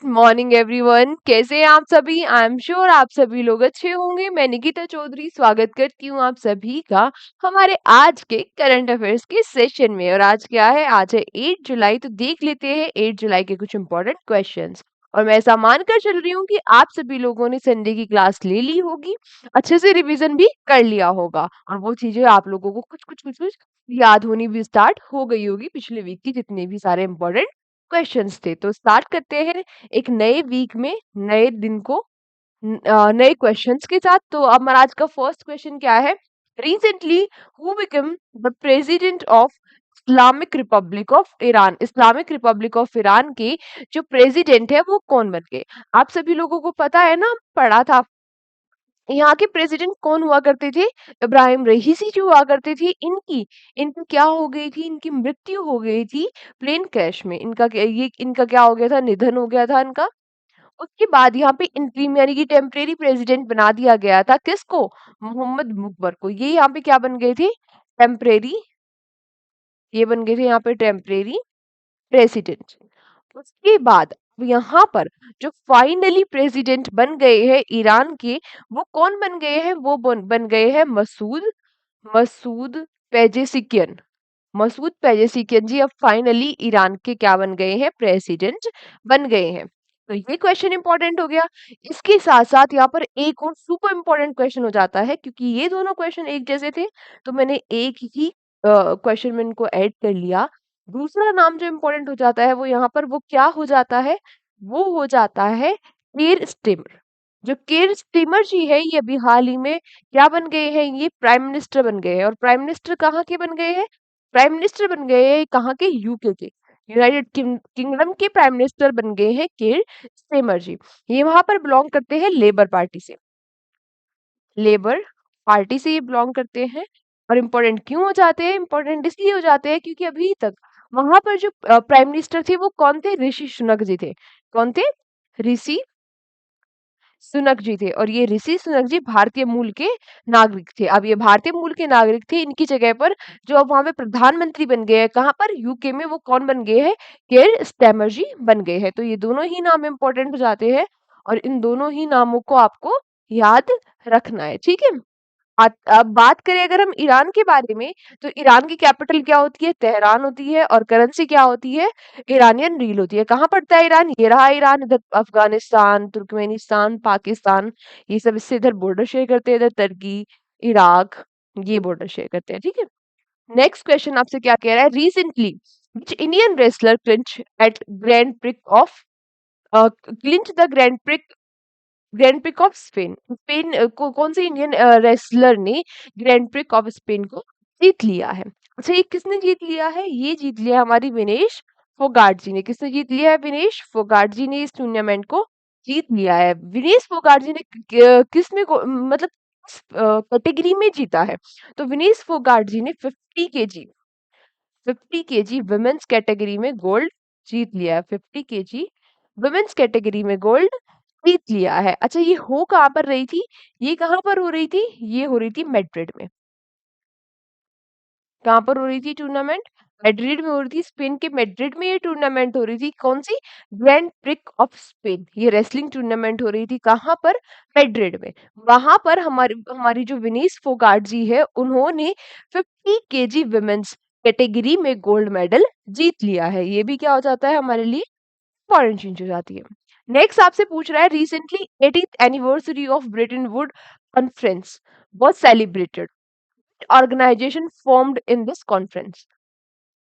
Good morning everyone. कैसे हैं आप सभी? आई एम श्योर आप सभी लोग अच्छे होंगे। मैं निकिता चौधरी स्वागत करती हूँ आप सभी का हमारे आज के करंट अफेयर्स के सेशन में। और आज क्या है? आज है 8 जुलाई। तो देख लेते हैं 8 जुलाई के कुछ इंपॉर्टेंट क्वेश्चंस। और मैं ऐसा मानकर चल रही हूँ कि आप सभी लोगों ने संडे की क्लास ले ली होगी, अच्छे से रिवीजन भी कर लिया होगा, और वो चीजें आप लोगों को कुछ याद होनी भी स्टार्ट हो गई होगी पिछले वीक की जितने भी सारे इंपॉर्टेंट क्वेश्चंस थे। तो स्टार्ट करते हैं एक नए वीक में, नए दिन को, नए क्वेश्चंस के साथ। तो अब हमारा आज का फर्स्ट क्वेश्चन क्या है? Recently who become the president of Islamic Republic of Iran? Islamic Republic of Iran के जो प्रेसिडेंट है वो कौन बन गए? आप सभी लोगों को पता है ना, पढ़ा था। यहाँ के प्रेसिडेंट कौन हुआ करते थे? इब्राहिम रईसी जो हुआ करते थे। इनकी इनकी क्या हो गई थी? इनकी मृत्यु हो गई थी प्लेन क्रैश में। इनका क्या हो गया था? निधन हो गया था इनका। उसके बाद यहाँ पे इंटरिम यानी कि टेम्परेरी प्रेसिडेंट बना दिया गया था किसको? मोहम्मद मुकबर को। ये यहाँ पे क्या बन गए थे? टेम्परेरी। ये बन गए थे यहाँ पे टेम्परेरी प्रेसिडेंट। उसके बाद यहाँ पर जो फाइनली प्रेसिडेंट बन गए हैं ईरान के, वो कौन बन गए हैं? वो बन गए हैं मसूद मसूद पेजेशिकियन। मसूद पेजेशिकियन जी अब फाइनली ईरान के क्या बन गए हैं? प्रेसिडेंट बन गए हैं। तो ये क्वेश्चन इंपॉर्टेंट हो गया। इसके साथ साथ यहाँ पर एक और सुपर इंपॉर्टेंट क्वेश्चन हो जाता है, क्योंकि ये दोनों क्वेश्चन एक जैसे थे तो मैंने एक ही क्वेश्चन में इनको ऐड कर लिया। दूसरा नाम जो इंपॉर्टेंट हो जाता है वो यहाँ पर वो क्या हो जाता है? वो हो जाता है केर स्टीमर। जो केर स्टीमर जी है ये अभी हाल ही में क्या बन गए हैं? ये प्राइम मिनिस्टर बन गए हैं। और प्राइम मिनिस्टर कहाँ के बन गए हैं? प्राइम मिनिस्टर बन गए हैं कहाँ के? यूके के, यूनाइटेड किंगडम के प्राइम मिनिस्टर बन गए हैं केर स्टीमर जी। ये वहां पर बिलोंग करते हैं लेबर पार्टी से। लेबर पार्टी से ये बिलोंग करते हैं। और इम्पोर्टेंट क्यों हो जाते हैं? इम्पोर्टेंट इसलिए हो जाते हैं क्योंकि अभी तक वहां पर जो प्राइम मिनिस्टर थे वो कौन थे? ऋषि सुनक जी थे। कौन थे? ऋषि सुनक जी थे। और ये ऋषि सुनक जी भारतीय मूल के नागरिक थे। अब ये भारतीय मूल के नागरिक थे, इनकी जगह पर जो अब वहां पे प्रधानमंत्री बन गए हैं कहाँ पर? यूके में। वो कौन बन गए हैं? केर स्टेमर जी बन गए हैं। तो ये दोनों ही नाम इंपॉर्टेंट हो जाते हैं, और इन दोनों ही नामों को आपको याद रखना है, ठीक है। अब बात करें अगर हम ईरान के बारे में, तो ईरान की कैपिटल क्या होती है? तेहरान होती है। और करेंसी क्या होती है? ईरानियन रील होती है। कहाँ पड़ता है ईरान? ये रहा ईरान। इधर अफगानिस्तान, तुर्कमेनिस्तान, पाकिस्तान, ये सब इससे इधर बॉर्डर शेयर करते हैं। इधर तुर्की, इराक, ये बॉर्डर शेयर करते हैं, ठीक है। नेक्स्ट क्वेश्चन आपसे क्या कह रहा है? Recently which Indian wrestler clinch at grand prix of clinch the grand prix of Spain. Spain को कौन से इंडियन रेसलर ने ग्रैंड प्रिक ऑफ स्पेन को जीत लिया है? अच्छा, ये किसने जीत लिया है? ये जीत लिया हमारी विनेश फोगाट जी ने। किसने जीत लिया है? विनेश फोगाट जी ने इस टूर्नामेंट को जीत लिया है। विनेश फोगाट जी ने किस में मतलब कैटेगरी में जीता है? तो विनेश फोगाट जी ने 50 केजी वुमेन्स कैटेगरी में गोल्ड जीत लिया है। 50 केजी वुमेन्स कैटेगरी में गोल्ड जीत लिया है। अच्छा, ये हो कहाँ पर रही थी? ये कहाँ पर हो रही थी? ये हो रही थी मैड्रिड में। कहाँ पर हो रही थी टूर्नामेंट? मैड्रिड में हो रही थी। स्पेन के मैड्रिड में ये टूर्नामेंट हो रही थी। कौन सी? Grand prix of Spain. ये रेसलिंग टूर्नामेंट हो रही थी कहाँ पर? मैड्रिड में। वहां पर हमारी हमारी जो विनीस फोगाट जी है उन्होंने 50 केजी वुमेन्स कैटेगरी में गोल्ड मेडल जीत लिया है। ये भी क्या हो जाता है हमारे लिए? फॉरेन चेंज हो जाती है। नेक्स्ट आपसे पूछ रहा है recently 80th anniversary of Bretton Woods conference was celebrated. Organisation formed in this conference.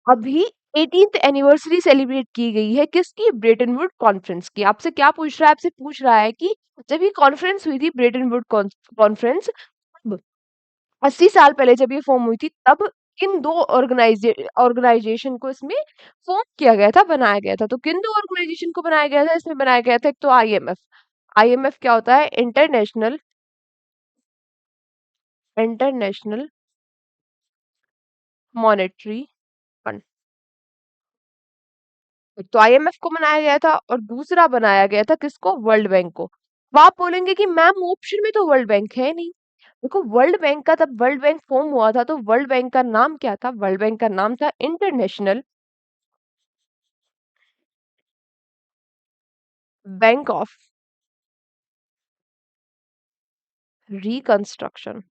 अभी 18th एनिवर्सरी सेलिब्रेट की गई है किसकी? ब्रेटन वुड कॉन्फ्रेंस की। आपसे क्या पूछ रहा है? आपसे पूछ रहा है कि जब ये कॉन्फ्रेंस हुई थी ब्रेटन वुड कॉन्फ्रेंस, 80 साल पहले जब ये फॉर्म हुई थी, तब किन दो ऑर्गेनाइजेशन को इसमें फॉर्म किया गया था, बनाया गया था? तो किन दो ऑर्गेनाइजेशन को बनाया गया था? इसमें बनाया गया था एक तो आईएमएफ। आईएमएफ क्या होता है? International international monetary fund. तो आईएमएफ को बनाया गया था, और दूसरा बनाया गया था किसको? वर्ल्ड बैंक को। अब आप बोलेंगे कि मैम ऑप्शन में तो वर्ल्ड बैंक है नहीं। देखो, वर्ल्ड बैंक का तब वर्ल्ड बैंक फॉर्म हुआ था तो वर्ल्ड बैंक का नाम क्या था? वर्ल्ड बैंक का नाम था international bank of reconstruction,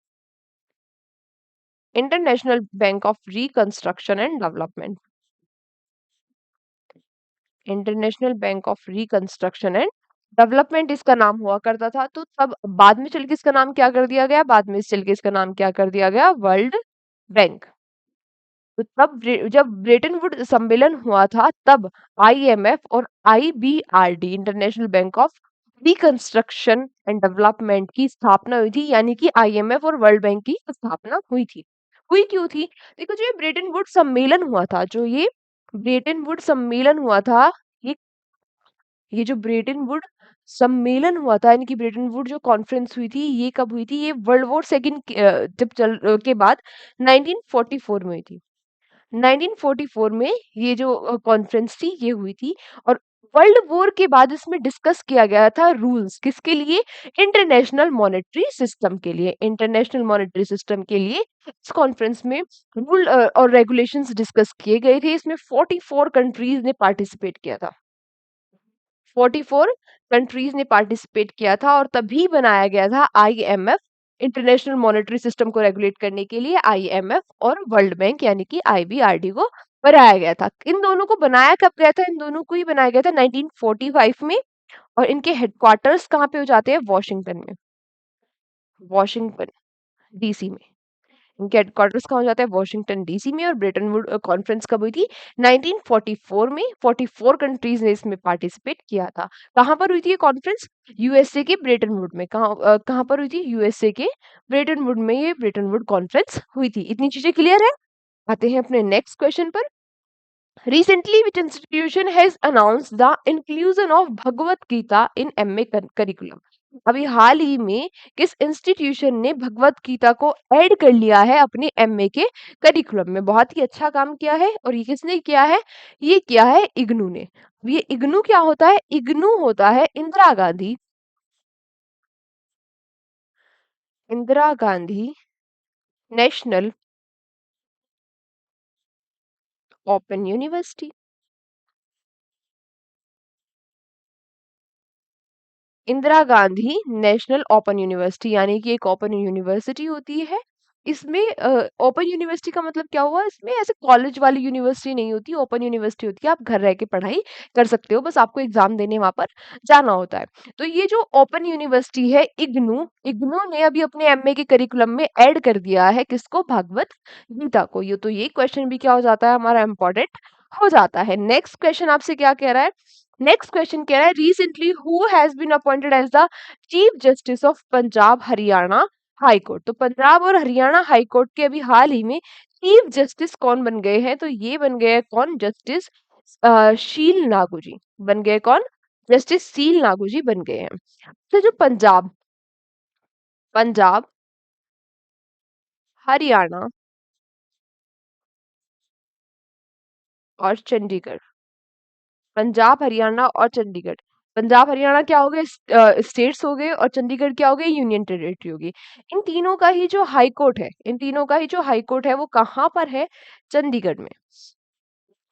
international bank of reconstruction and development, international bank of reconstruction and development इसका नाम हुआ करता था। तो तब बाद में चल के इसका नाम क्या कर दिया गया, बाद में चल के इसका नाम क्या कर दिया गया, वर्ल्ड बैंक। तो तब जब ब्रेटन वुड सम्मेलन हुआ था तब आईएमएफ और IBRD, international bank of reconstruction and development की स्थापना हुई थी, यानी कि आईएमएफ और वर्ल्ड बैंक की स्थापना हुई थी। हुई क्यों थी? देखो, जो ये ब्रेटन वुड सम्मेलन हुआ था, जो ये ब्रेटन वुड सम्मेलन हुआ था, ये ये जो ब्रेटन वुड सम्मेलन हुआ था, यानी कि ब्रेटन वुड जो कॉन्फ्रेंस हुई थी, ये कब हुई थी? ये वर्ल्ड वॉर सेकंड जब के बाद 1944 में हुई थी। 1944 में ये जो कॉन्फ्रेंस थी ये हुई थी। और वर्ल्ड वॉर के बाद इसमें डिस्कस किया गया था रूल्स, किसके लिए? इंटरनेशनल मॉनेटरी सिस्टम के लिए। इंटरनेशनल मॉनेटरी सिस्टम के लिए इस कॉन्फ्रेंस में रूल और रेगुलेशंस डिस्कस किए गए थे। इसमें 44 कंट्रीज ने पार्टिसिपेट किया था। 44 कंट्रीज ने पार्टिसिपेट किया था और तभी बनाया गया था आईएमएफ, इंटरनेशनल मॉनेटरी सिस्टम को रेगुलेट करने के लिए आईएमएफ और वर्ल्ड बैंक यानी कि आईबीआरडी को बनाया गया था। इन दोनों को बनाया कब गया था? इन दोनों को ही बनाया गया था 1945 में। और इनके हेडक्वार्टर्स कहाँ पे हो जाते हैं? वॉशिंगटन में, वॉशिंगटन डीसी में। इनके हेडक्वार्टर्स कहाँ हो जाता है? वॉशिंगटन डीसी में। और ब्रेटन वुड कॉन्फ्रेंस कब हुई थी? 1944 में। 44 कंट्रीज ने इसमें पार्टिसिपेट किया था। कहाँ पर हुई थी ये कॉन्फ्रेंस? यूएसए के ब्रेटन वुड में। कहाँ पर हुई थी? यूएसए के ब्रेटन वुड में ये ब्रेटन वुड कॉन्फ्रेंस हुई थी। इतनी चीजें क्लियर है? आते हैं अपने नेक्स्ट क्वेश्चन पर। Recently, which institution has announced the inclusion of Bhagavad Gita in MA curriculum? अभी हाल ही में किस इंस्टीट्यूशन ने भगवत गीता को ऐड कर लिया है अपने एमए के करिकुलम में? बहुत ही अच्छा काम किया है। और ये किसने किया है? ये किया है इग्नू ने। अब ये इग्नू क्या होता है? इग्नू होता है Indira Gandhi national open university. Indira Gandhi national open university यानी कि एक ओपन यूनिवर्सिटी होती है। इसमें ओपन यूनिवर्सिटी का मतलब क्या हुआ? इसमें ऐसे कॉलेज वाली यूनिवर्सिटी नहीं होती, ओपन यूनिवर्सिटी होती है। आप घर रह के पढ़ाई कर सकते हो, बस आपको एग्जाम देने वहां पर जाना होता है। तो ये जो ओपन यूनिवर्सिटी है इग्नू, इग्नू ने अभी अपने एमए के करिकुलम में ऐड कर दिया है किसको? भागवत गीता को। ये तो ये क्वेश्चन भी क्या हो जाता है हमारा? इंपॉर्टेंट हो जाता है। नेक्स्ट क्वेश्चन आपसे क्या कह रहा है? नेक्स्ट क्वेश्चन कह रहा है recently who has been appointed as the chief justice of Punjab Haryana high court? तो पंजाब और हरियाणा हाई कोर्ट के अभी हाल ही में चीफ जस्टिस कौन बन गए हैं? तो ये बन गए हैं कौन? जस्टिस शील नागू जी बन गए। कौन? जस्टिस शील नागू जी बन गए हैं। तो जो पंजाब, पंजाब हरियाणा और चंडीगढ़, पंजाब हरियाणा और चंडीगढ़। पंजाब हरियाणा क्या हो गए? स्टेट्स हो गए। और चंडीगढ़ क्या हो गए? यूनियन टेरिटरी होगी। इन तीनों का ही जो हाई कोर्ट है, इन तीनों का ही जो हाई कोर्ट है वो कहाँ पर है? चंडीगढ़ में।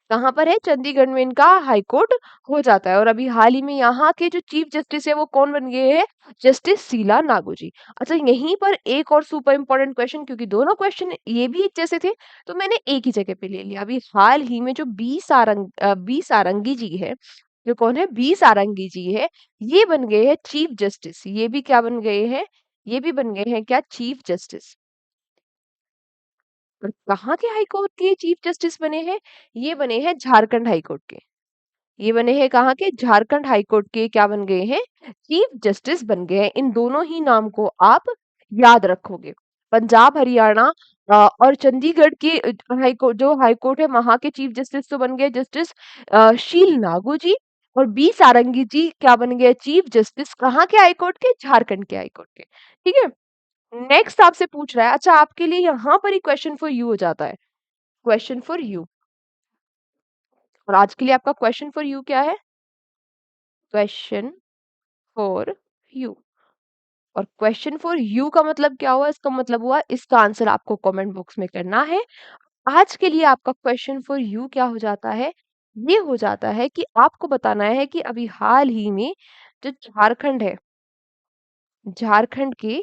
कहाँ पर है? चंडीगढ़ में इनका हाई कोर्ट हो जाता है। और अभी हाल ही में यहाँ के जो चीफ जस्टिस है वो कौन बन गए हैं? जस्टिस शीला नागू जी। अच्छा, यहीं पर एक और सुपर इंपॉर्टेंट क्वेश्चन, क्योंकि दोनों क्वेश्चन ये भी एक जैसे थे तो मैंने एक ही जगह पे ले लिया। अभी हाल ही में जो बी सारंगी जी है, जो कौन है? बी सारंगी जी है, ये बन गए हैं चीफ जस्टिस। ये भी क्या बन गए हैं? ये भी बन गए हैं क्या? Chief justice. और कहाँ के हाई कोर्ट के चीफ जस्टिस बने हैं? ये बने हैं झारखंड हाई कोर्ट के। ये बने हैं कहाँ के? झारखंड हाई कोर्ट के क्या बन गए हैं? चीफ जस्टिस बन गए हैं। इन दोनों ही नाम को आप याद रखोगे। पंजाब हरियाणा और चंडीगढ़ के हाई कोर्ट, जो हाई कोर्ट है वहां के चीफ जस्टिस तो बन गए जस्टिस शील नागू जी। और बी सारंगी जी क्या बन गए? चीफ जस्टिस कहाँ के हाई कोर्ट के? झारखंड के हाई कोर्ट के। ठीक है। नेक्स्ट आपसे पूछ रहा है, अच्छा आपके लिए यहाँ पर ही क्वेश्चन फॉर यू हो जाता है। Question for you. और आज के लिए आपका क्वेश्चन फॉर यू क्या है? Question for you. और क्वेश्चन फॉर यू का मतलब क्या हुआ? इसका मतलब हुआ इसका आंसर आपको कमेंट बॉक्स में करना है। आज के लिए आपका क्वेश्चन फॉर यू क्या हो जाता है? ये हो जाता है कि आपको बताना है कि अभी हाल ही में जो झारखंड है, झारखंड के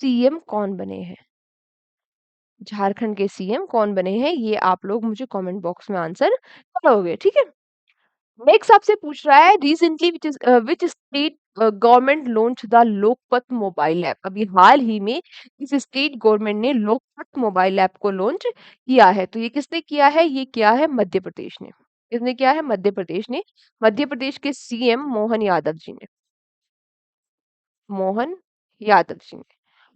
सीएम कौन बने हैं? झारखंड के सीएम कौन बने हैं? ये आप लोग मुझे कमेंट बॉक्स में आंसर करोगे, ठीक है? नेक्स्ट आपसे पूछ रहा है recently which state government launch the Lokpath mobile app. अभी हाल ही में इस स्टेट गवर्नमेंट ने लोकपथ मोबाइल ऐप को लॉन्च किया है। तो ये किसने किया है? ये किया है मध्य प्रदेश ने। किसने किया है? मध्य प्रदेश ने। मध्य प्रदेश के सीएम मोहन यादव जी ने। मोहन यादव जी ने।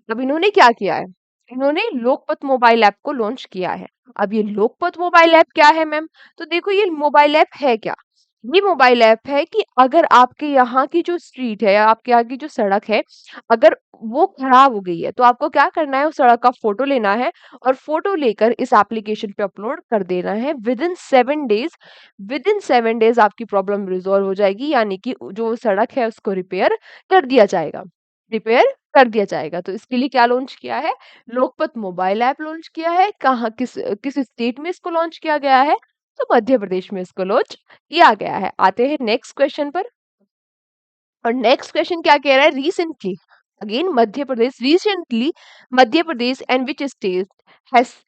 अब इन्होंने क्या किया है? इन्होंने लोकपथ मोबाइल ऐप को लॉन्च किया है। अब ये लोकपथ मोबाइल ऐप क्या है मैम? तो देखो ये मोबाइल ऐप है क्या? ये मोबाइल ऐप है कि अगर आपके यहाँ की जो स्ट्रीट है या आपके यहाँ की जो सड़क है, अगर वो खराब हो गई है, तो आपको क्या करना है? उस सड़क का फोटो लेना है और फोटो लेकर इस एप्लीकेशन पे अपलोड कर देना है। विद इन 7 डेज आपकी प्रॉब्लम रिजॉल्व हो जाएगी, यानी कि जो सड़क है उसको रिपेयर कर दिया जाएगा। रिपेयर कर दिया जाएगा। तो इसके लिए क्या लॉन्च किया है? लोकपथ मोबाइल ऐप लॉन्च किया है। कहाँ किस स्टेट में इसको लॉन्च किया गया है? तो मध्य प्रदेश में इसको लॉन्च किया गया है। आते हैं नेक्स्ट क्वेश्चन पर। और नेक्स्ट क्वेश्चन क्या कह रहा है? Recently again Madhya Pradesh, recently Madhya Pradesh and which state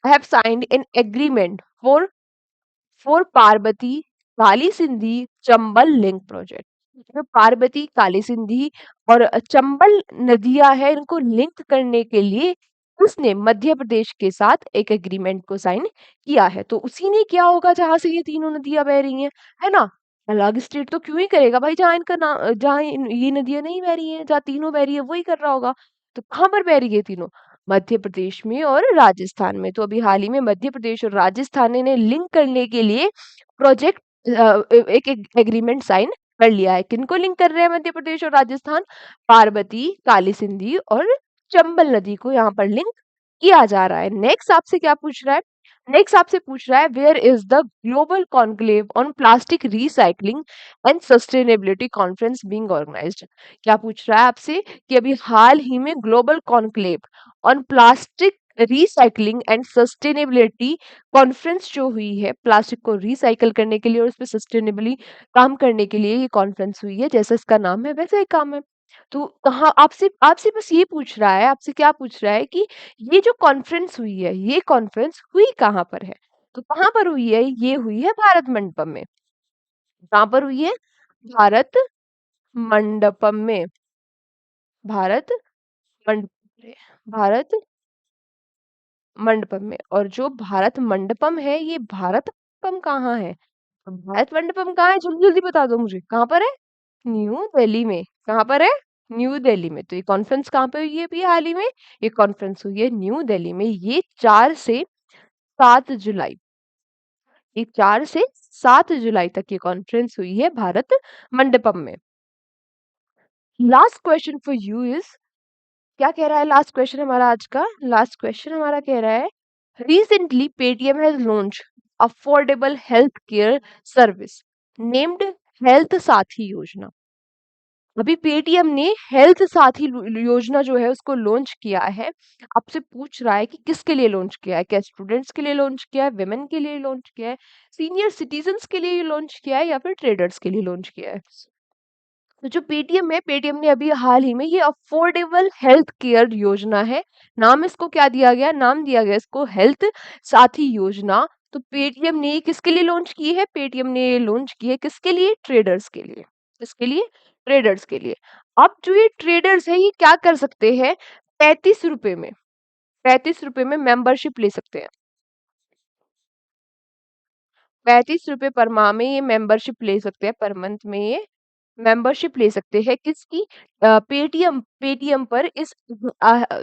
have signed an agreement for Parvati Kali Sindhi Chambal link project. जो पार्वती काली सिंधी और चंबल नदियां है, इनको लिंक करने के लिए उसने मध्य प्रदेश के साथ एक एग्रीमेंट को साइन किया है। तो उसी ने किया होगा जहां से ये तीनों नदियां बह रही हैं, है ना? अलग स्टेट तो क्यों ही करेगा भाई, जहाँ इनका ना जहाँ ये नदियां नहीं बह रही हैं, जहाँ तीनों बह रही है वही कर रहा होगा। तो कहाँ पर बह रही है तीनों? मध्य प्रदेश में और राजस्थान में। तो अभी हाल ही में मध्य प्रदेश और राजस्थान ने लिंक करने के लिए प्रोजेक्ट एक एग्रीमेंट साइन कर लिया है। किनको लिंक कर रहे हैं मध्य प्रदेश और राजस्थान? पार्वती, काली सिंधी और चंबल नदी को यहाँ पर लिंक किया जा रहा है। नेक्स्ट आपसे क्या पूछ रहा है? नेक्स्ट आपसे पूछ रहा है where is the global conclave on plastic recycling and sustainability conference being organised. क्या पूछ रहा है आपसे कि अभी हाल ही में global conclave on plastic recycling and sustainability conference जो हुई है, प्लास्टिक को रिसाइकल करने के लिए और उस पर सस्टेनेबली काम करने के लिए ये कॉन्फ्रेंस हुई है। जैसा इसका नाम है वैसा ही काम है। तो कहाँ आपसे आपसे बस ये पूछ रहा है, आपसे क्या पूछ रहा है कि ये जो कॉन्फ्रेंस हुई है, ये कॉन्फ्रेंस हुई कहाँ पर है? तो कहाँ पर हुई है? ये हुई है भारत मंडपम में। कहाँ पर हुई है? भारत मंडपम में। भारत मंड भारत मंडपम में। और जो भारत मंडपम है, ये भारत मंडपम कहाँ है? तो भारत मंडपम कहाँ है? जल्दी जल्दी बता दो मुझे, कहाँ पर है? न्यू दिल्ली में। कहाँ पर है? न्यू दिल्ली में। तो ये कॉन्फ्रेंस कहाँ पे हुई है अभी हाल ही में? ये कॉन्फ्रेंस हुई है न्यू दिल्ली में। ये 4 से 7 जुलाई, ये 4 से 7 जुलाई तक ये कॉन्फ्रेंस हुई है भारत मंडपम में। Last question for you is, क्या कह रहा है लास्ट क्वेश्चन हमारा आज का? लास्ट क्वेश्चन हमारा कह रहा है recently Paytm has launch affordable health care service named health साथी योजना। अभी पेटीएम ने हेल्थ साथी योजना जो है उसको लॉन्च किया है। आपसे पूछ रहा है कि किसके लिए लॉन्च किया है? क्या स्टूडेंट्स के लिए लॉन्च किया है, विमेन के लिए लॉन्च किया है, सीनियर सिटीजन्स के लिए लॉन्च किया है, या फिर ट्रेडर्स के लिए लॉन्च किया है? तो जो पेटीएम है, पेटीएम ने अभी हाल ही में ये अफोर्डेबल हेल्थ केयर योजना है, नाम इसको क्या दिया गया? नाम दिया गया इसको हेल्थ साथी योजना। तो पेटीएम ने ये किसके लिए लॉन्च की है? पेटीएम ने ये लॉन्च की है किसके लिए? ट्रेडर्स के लिए। किसके लिए? ट्रेडर्स के लिए। अब जो ये ट्रेडर्स है, ये क्या कर सकते हैं? 35 रुपए में, 35 रुपए में मेंबरशिप ले सकते हैं। 35 रुपए पर माह में ये मेंबरशिप ले सकते हैं, पर मंथ में ये मेंबरशिप ले सकते हैं। किसकी? पेटीएम, पेटीएम पर इस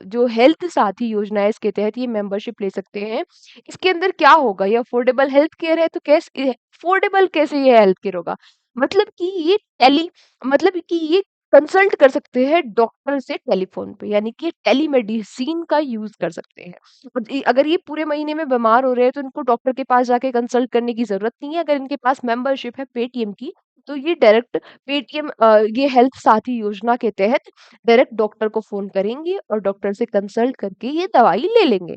जो हेल्थ साथी योजना है इसके तहत ये मेंबरशिप ले सकते हैं। इसके अंदर क्या होगा? ये अफोर्डेबल हेल्थ केयर है, तो कैसे अफोर्डेबल कैसे ये हेल्थ केयर होगा? मतलब कि ये टेली मतलब कि ये कंसल्ट कर सकते हैं डॉक्टर से टेलीफोन पे, यानी कि टेलीमेडिसिन का यूज कर सकते हैं। अगर ये पूरे महीने में बीमार हो रहे हैं तो इनको डॉक्टर के पास जाके कंसल्ट करने की जरूरत नहीं है। अगर इनके पास मेंबरशिप है पेटीएम की, तो ये डायरेक्ट पेटीएम ये हेल्थ साथी योजना के तहत डायरेक्ट डॉक्टर को फ़ोन करेंगे और डॉक्टर से कंसल्ट करके ये दवाई ले लेंगे।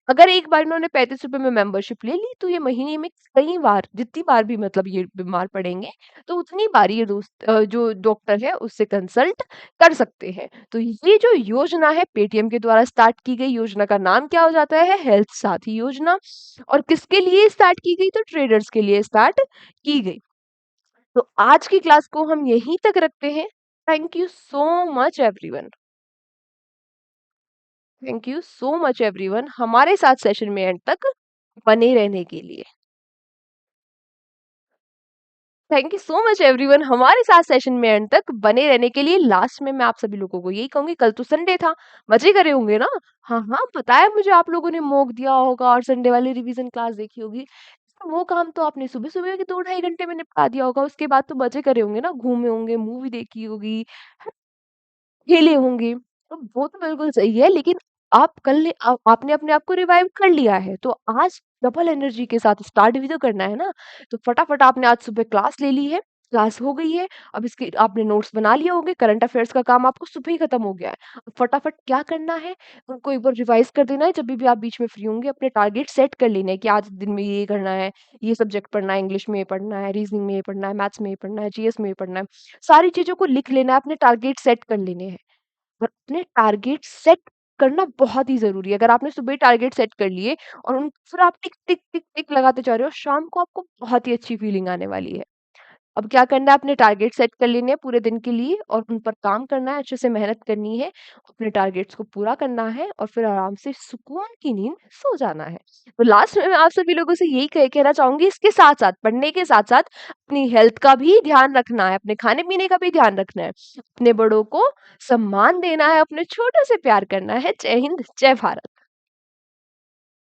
अगर एक बार इन्होंने ₹35 में मेंबरशिप ले ली तो ये महीने में कई बार जितनी बार भी मतलब ये बीमार पड़ेंगे तो उतनी बार ये जो डॉक्टर है उससे कंसल्ट कर सकते हैं। तो ये जो योजना है पेटीएम के द्वारा स्टार्ट की गई योजना का नाम क्या हो जाता है? हेल्थ साथी योजना। और किसके लिए स्टार्ट की गई? तो ट्रेडर्स के लिए स्टार्ट की गई। तो आज की क्लास को हम यहीं तक रखते हैं। Thank you so much everyone. Thank you so much everyone हमारे साथ सेशन में एंड तक बने रहने के लिए। Thank you so much everyone हमारे साथ सेशन में एंड तक बने रहने के लिए। लास्ट में मैं आप सभी लोगों को यही कहूंगी, कल तो संडे था, मजे करे होंगे ना? हाँ हाँ, पता है मुझे आप लोगों ने मॉक दिया होगा और संडे वाली रिवीजन क्लास देखी होगी। वो काम तो आपने सुबह सुबह के 2 ढाई घंटे में निपटा दिया होगा। उसके बाद तो मजे करे होंगे ना, घूमे होंगे, मूवी देखी होगी, खेले होंगे। तो वो तो बिल्कुल सही है, लेकिन आप कल ने आपने अपने आप को रिवाइव कर लिया है, तो आज डबल एनर्जी के साथ स्टार्ट भी तो करना है ना। तो फटाफट आपने आज सुबह क्लास ले ली है, क्लास हो गई है, अब इसके आपने नोट्स बना लिए होंगे, करंट अफेयर्स का काम आपको सुबह ही खत्म हो गया है। अब फटाफट क्या करना है, उनको एक बार रिवाइज कर देना है। जब भी आप बीच में फ्री होंगे अपने टारगेट सेट कर लेने हैं कि आज दिन में ये करना है, ये सब्जेक्ट पढ़ना है, इंग्लिश में ये पढ़ना है, रीजनिंग में ये पढ़ना है, मैथ्स में ये पढ़ना है, जीएस में ये पढ़ना है। सारी चीजों को लिख लेना है, अपने टारगेट सेट कर लेने हैं। और अपने टारगेट सेट करना बहुत ही ज़रूरी है। अगर आपने सुबह टारगेट सेट कर लिए और उन फिर आप टिक, टिक, टिक, टिक लगाते जा रहे हो, शाम को आपको बहुत ही अच्छी फीलिंग आने वाली है। अब क्या करना है, अपने टारगेट सेट कर लेने हैं पूरे दिन के लिए और उन पर काम करना है, अच्छे से मेहनत करनी है, अपने टारगेट्स को पूरा करना है और फिर आराम से सुकून की नींद सो जाना है। तो लास्ट में मैं आप सभी लोगों से यही कहना चाहूँगी, इसके साथ-साथ पढ़ने के साथ-साथ अपनी हेल्थ का भी ध्यान रखना है, अपने खाने-पीने का भी ध्यान रखना है, अपने बड़ों को सम्मान देना है, अपने छोटों से प्यार करना है। जय हिंद, जय भारत।